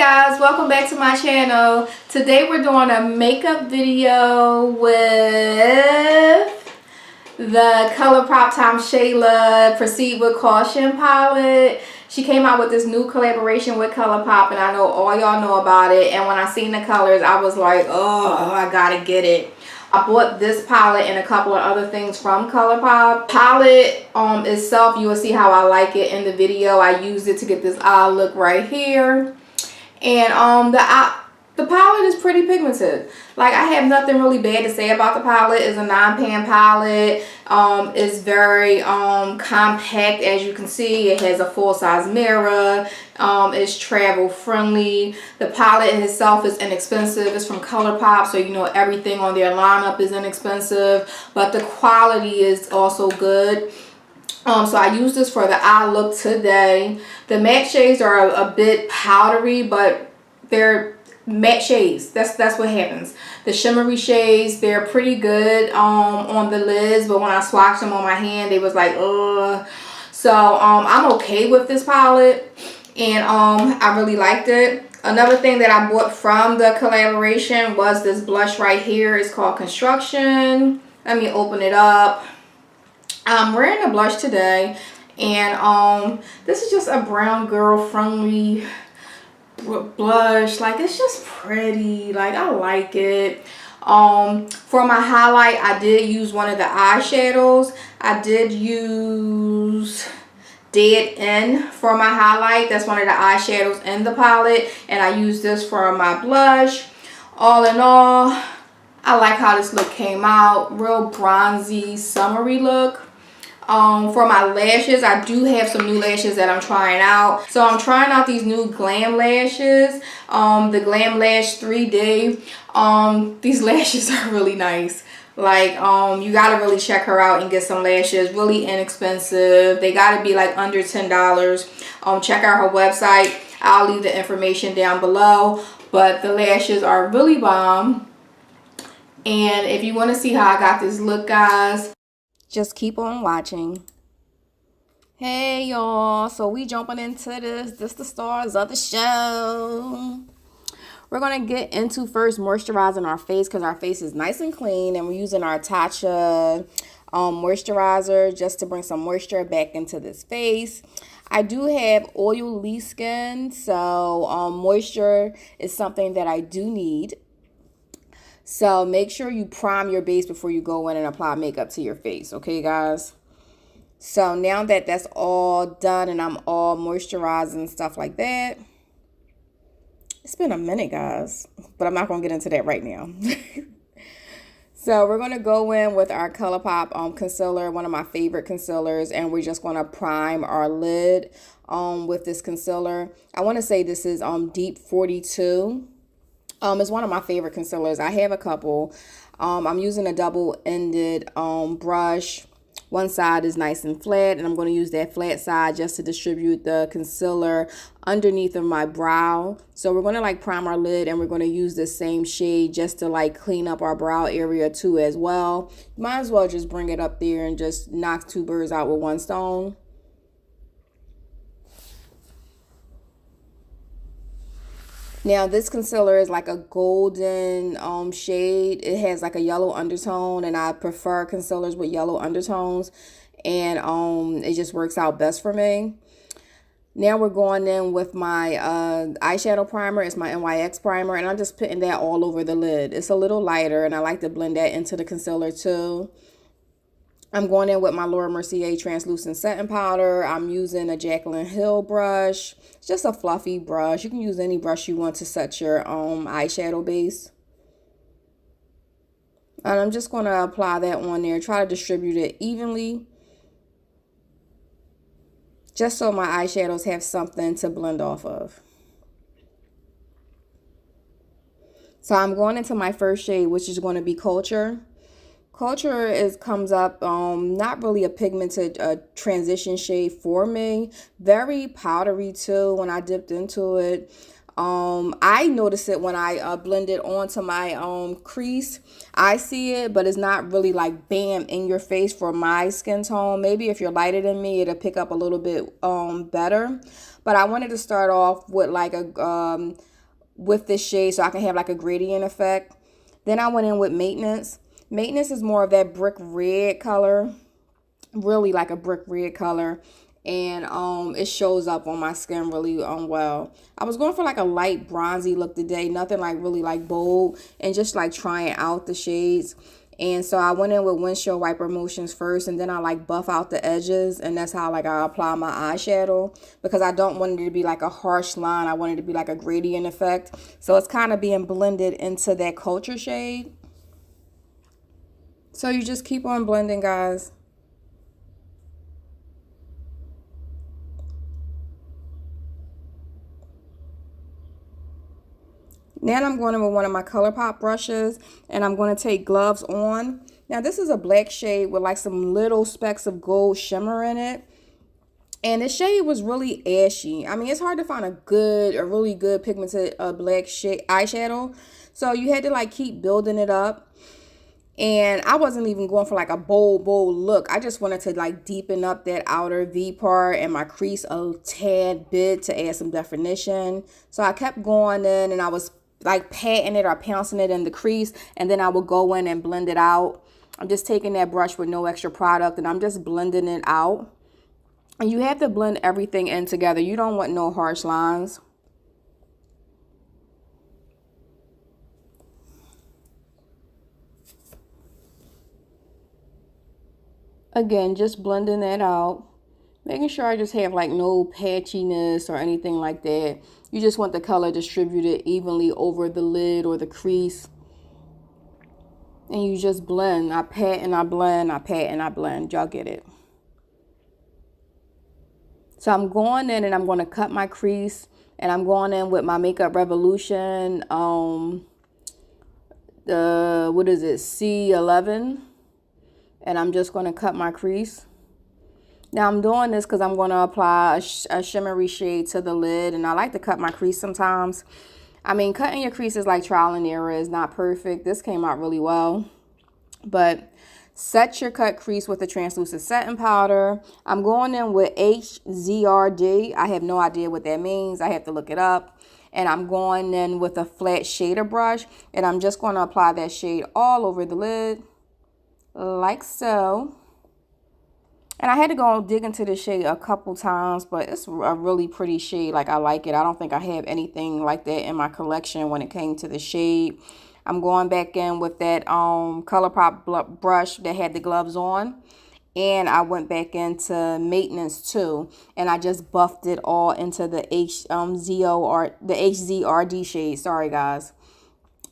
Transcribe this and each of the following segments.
Guys, welcome back to my channel. Today we're doing a makeup video with the ColourPop Times Shayla Proceed with Caution palette. She came out with this new collaboration with ColourPop, and I know all y'all know about it. And when I seen the colors, I was like, oh, I gotta get it. I bought this palette and a couple of other things from ColourPop. Palette itself, you will see how I like it in the video. I used it to get this eye look right here. And the palette is pretty pigmented. Like, I have nothing really bad to say about the palette. It's a 9-pan palette. It's very compact, as you can see. It has a full-size mirror. It's travel friendly. The palette in itself is inexpensive. It's from ColourPop, so you know everything on their lineup is inexpensive, but the quality is also good. So I use this for the eye look today. The matte shades are a bit powdery, but they're matte shades. That's what happens. The shimmery shades, they're pretty good on the lids, but when I swatched them on my hand, they was like, ugh. So I'm okay with this palette, and I really liked it. Another thing that I bought from the collaboration was this blush right here. It's called Construction. Let me open it up. I'm wearing a blush today, and this is just a brown girl friendly blush. Like, it's just pretty. Like, I like it. For my highlight, I did use one of the eyeshadows. I did use Dead End for my highlight. That's one of the eyeshadows in the palette, and I used this for my blush. All in all, I like how this look came out. Real bronzy, summery look. For my lashes, I do have some new lashes that I'm trying out. So I'm trying out these new Glam lashes, the Glam Lash 3D. These lashes are really nice. Like, you gotta really check her out and get some lashes. Really inexpensive. They gotta be like under $10. Check out her website. I'll leave the information down below. But the lashes are really bomb. And if you want to see how I got this look, guys, just keep on watching. Hey y'all, so we jumping into this the stars of the show. We're gonna get into first moisturizing our face, because our face is nice and clean, and we're using our Tatcha moisturizer just to bring some moisture back into this face. I do have oily skin, so moisture is something that I do need. So make sure you prime your base before you go in and apply makeup to your face, okay, guys? So now that that's all done and I'm all moisturized and stuff like that, it's been a minute, guys, but I'm not going to get into that right now. So we're going to go in with our ColourPop concealer, one of my favorite concealers, and we're just going to prime our lid with this concealer. I want to say this is Deep 42. It's one of my favorite concealers. I have a couple. I'm using a double-ended brush. One side is nice and flat, and I'm going to use that flat side just to distribute the concealer underneath of my brow. So we're going to like prime our lid, and we're going to use the same shade just to like clean up our brow area too as well. Might as well just bring it up there and just knock two birds out with one stone. Now, this concealer is like a golden shade. It has like a yellow undertone, and I prefer concealers with yellow undertones, and it just works out best for me. Now we're going in with my eyeshadow primer. It's my NYX primer, and I'm just putting that all over the lid. It's a little lighter, and I like to blend that into the concealer too. I'm going in with my Laura Mercier translucent setting powder. I'm using a Jaclyn Hill brush. It's just a fluffy brush. You can use any brush you want to set your eyeshadow base. And I'm just going to apply that on there. Try to distribute it evenly, just so my eyeshadows have something to blend off of. So I'm going into my first shade, which is going to be Culture. Culture comes up not really a pigmented transition shade for me. Very powdery too when I dipped into it. I notice it when I blend it onto my crease. I see it, but it's not really like bam in your face for my skin tone. Maybe if you're lighter than me, it'll pick up a little bit better. But I wanted to start off with like a with this shade so I can have like a gradient effect. Then I went in with Maintenance. Maintenance is more of that brick red color, really like a brick red color, and it shows up on my skin really well. I was going for like a light bronzy look today, nothing like really like bold, and just like trying out the shades. And so I went in with windshield wiper motions first, and then I like buff out the edges, and that's how like I apply my eyeshadow, because I don't want it to be like a harsh line. I want it to be like a gradient effect. So it's kind of being blended into that Culture shade. So you just keep on blending, guys. Now I'm going in with one of my ColourPop brushes, and I'm going to take Gloves On. Now this is a black shade with like some little specks of gold shimmer in it. And this shade was really ashy. I mean, it's hard to find a really good pigmented black shade eyeshadow. So you had to like keep building it up. And I wasn't even going for like a bold look. I just wanted to like deepen up that outer V part and my crease a tad bit to add some definition. So I kept going in, and I was like patting it or pouncing it in the crease, and then I would go in and blend it out. I'm just taking that brush with no extra product, and I'm just blending it out. And you have to blend everything in together. You don't want no harsh lines. Again, just blending that out. Making sure I just have like no patchiness or anything like that. You just want the color distributed evenly over the lid or the crease. And you just blend. I pat and I blend, I pat and I blend. Y'all get it. So I'm going in and I'm going to cut my crease. And I'm going in with my Makeup Revolution, what is it, C11. And I'm just going to cut my crease. Now I'm doing this because I'm going to apply a shimmery shade to the lid, and I like to cut my crease sometimes. I mean, cutting your crease is like trial and error. It's not perfect. This came out really well. But set your cut crease with a translucent setting powder. I'm going in with HZRD. I have no idea what that means. I have to look it up. And I'm going in with a flat shader brush, and I'm just going to apply that shade all over the lid, like so. And I had to go dig into the shade a couple times, but it's a really pretty shade. Like, I like it. I don't think I have anything like that in my collection when it came to the shade. I'm going back in with that ColourPop brush that had the gloves on. And I went back into Maintenance too. And I just buffed it all into the HZRD shade. Sorry, guys.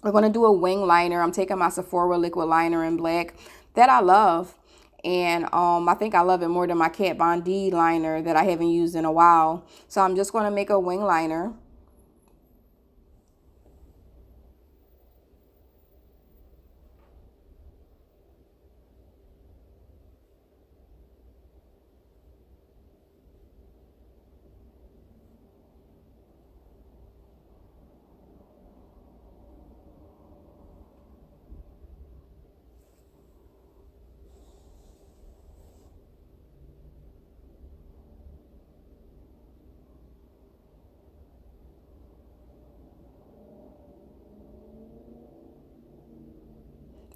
We're going to do a wing liner. I'm taking my Sephora liquid liner in black that I love. And I think I love it more than my KatVonD liner that I haven't used in a while. So I'm just going to make a wing liner.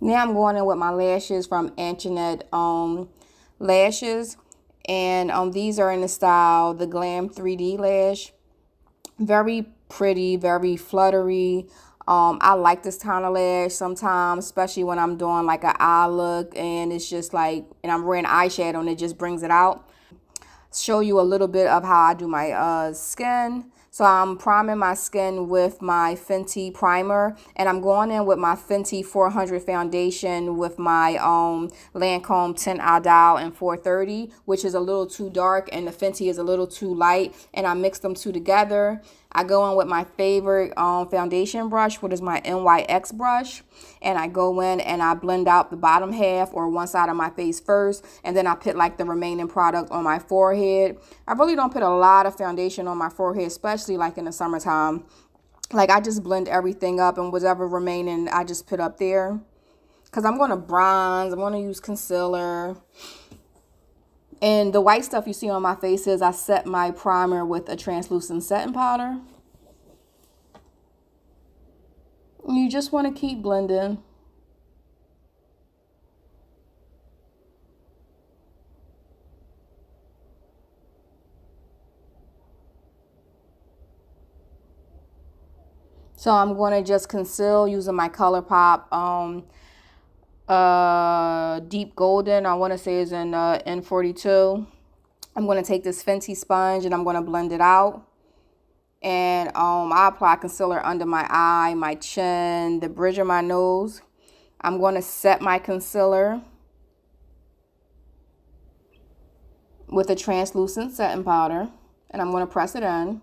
Now I'm going in with my lashes from Annjanettluxurylashes. Lashes. And these are in the style, the Glam 3D Lash. Very pretty, very fluttery. I like this kind of lash sometimes, especially when I'm doing like an eye look and it's just like, and I'm wearing eyeshadow and it just brings it out. Show you a little bit of how I do my skin. So I'm priming my skin with my Fenty primer, and I'm going in with my Fenty 400 foundation with my Lancome 10 Eye Dial in 430, which is a little too dark, and the Fenty is a little too light, and I mix them two together. I go in with my favorite foundation brush, which is my NYX brush, and I go in and I blend out the bottom half or one side of my face first, and then I put like the remaining product on my forehead. I really don't put a lot of foundation on my forehead, especially like in the summertime. Like, I just blend everything up, and whatever remaining I just put up there. Because I'm going to bronze, I'm going to use concealer. And the white stuff you see on my face is I set my primer with a translucent setting powder. You just want to keep blending. So I'm going to just conceal using my ColourPop Deep Golden. I want to say is in N42. I'm going to take this Fenty sponge and I'm going to blend it out. And I apply concealer under my eye, my chin, the bridge of my nose. I'm going to set my concealer with a translucent setting powder. And I'm going to press it in.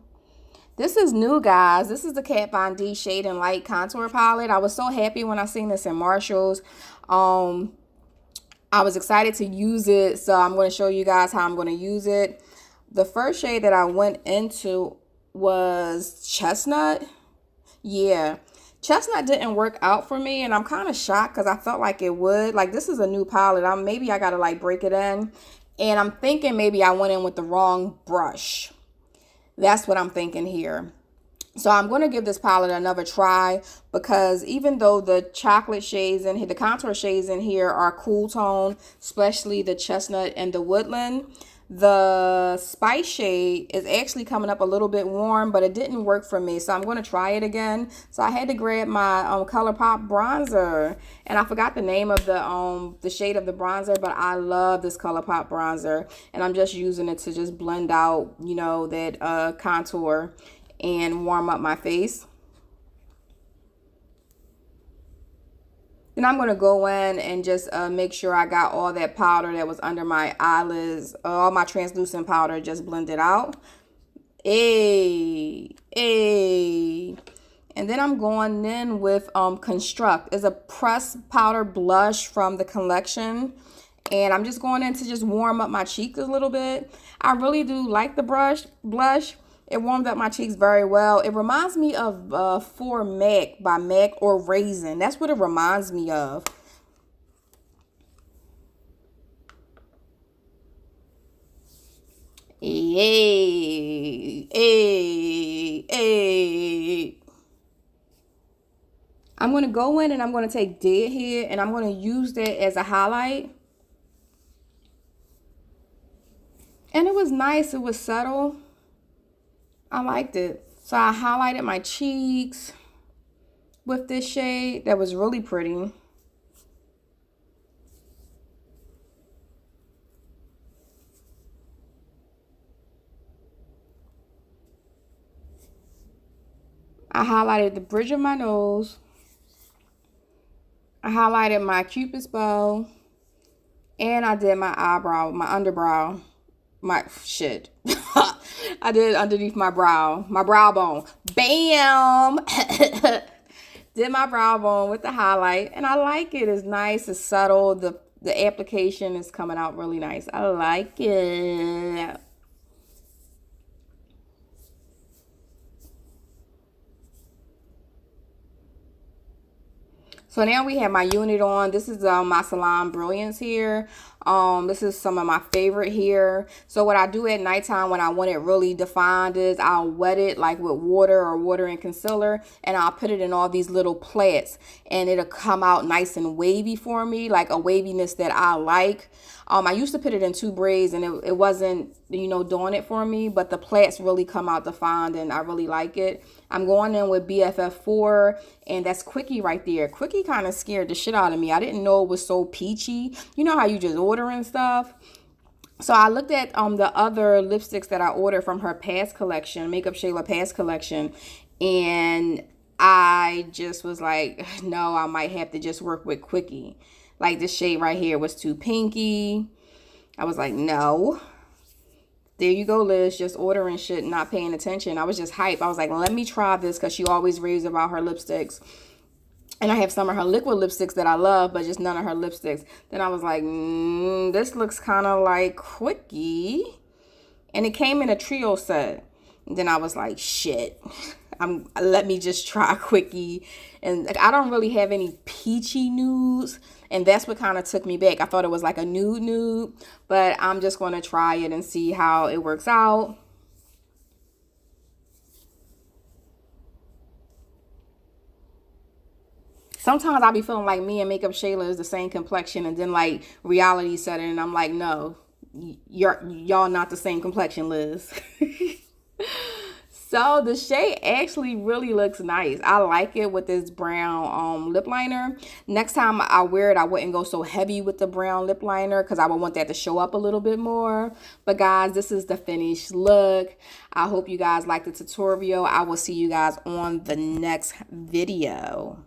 This is new, guys. This is the KatVonD Shade and Light Contour Palette. I was so happy when I seen this in Marshall's. I was excited to use it, so I'm going to show you guys how I'm going to use it. The first shade that I went into was Chestnut. Yeah, Chestnut didn't work out for me, and I'm kind of shocked because I felt like it would. Like, this is a new palette. Maybe I got to, like, break it in. And I'm thinking maybe I went in with the wrong brush. That's what I'm thinking here. So I'm going to give this palette another try because even though the chocolate shades in here, the contour shades in here are cool tone, especially the Chestnut and the Woodland, the Spice shade is actually coming up a little bit warm, but it didn't work for me. So I'm going to try it again. So I had to grab my ColourPop bronzer, and I forgot the name of the shade of the bronzer, but I love this ColourPop bronzer, and I'm just using it to just blend out, you know, that contour and warm up my face. Then I'm going to go in and just make sure I got all that powder that was under my eyelids, all my translucent powder, just blended out. And then I'm going in with Construct. It's a pressed powder blush from the collection. And I'm just going in to just warm up my cheeks a little bit. I really do like the blush. It warmed up my cheeks very well. It reminds me of For MAC by MAC or Raisin. That's what it reminds me of. I'm going to go in and I'm going to take Deadhead and I'm going to use that as a highlight. And it was nice. It was subtle. I liked it. So I highlighted my cheeks with this shade. That was really pretty. I highlighted the bridge of my nose. I highlighted my Cupid's bow. And I did my eyebrow, my underbrow. I did underneath my brow bone. Bam! Did my brow bone with the highlight, and I like it. It's nice, it's subtle. The application is coming out really nice. I like it. So now we have my unit on. This is my Salon Brilliance here. This is some of my favorite here. So what I do at nighttime when I want it really defined is I'll wet it like with water or water and concealer, and I'll put it in all these little plaits, and it'll come out nice and wavy for me, like a waviness that I like. I used to put it in 2 braids and it wasn't, you know, doing it for me, but the plaits really come out defined and I really like it. I'm going in with BFF4, and that's Quickie right there. Quickie kind of scared the shit out of me. I didn't know it was so peachy. You know how you just order and stuff? So I looked at the other lipsticks that I ordered from her past collection, Makeup Shayla past collection, and I just was like, no, I might have to just work with Quickie. Like this shade right here was too pinky. I was like, no. There you go, Liz, just ordering shit and not paying attention. I was just hyped. I was like, let me try this because she always raves about her lipsticks. And I have some of her liquid lipsticks that I love, but just none of her lipsticks. Then I was like, this looks kind of like Quickie. And it came in a trio set. And then I was like, shit. let me just try a quickie. And like, I don't really have any peachy nudes, and that's what kind of took me back. I thought it was like a nude, but I'm just going to try it and see how it works out. Sometimes I'll be feeling like me and Makeup Shayla is the same complexion, and then like reality set in, and I'm like, no, y'all not the same complexion, Liz. So the shade actually really looks nice. I like it with this brown lip liner. Next time I wear it, I wouldn't go so heavy with the brown lip liner because I would want that to show up a little bit more. But guys, this is the finished look. I hope you guys liked the tutorial. I will see you guys on the next video.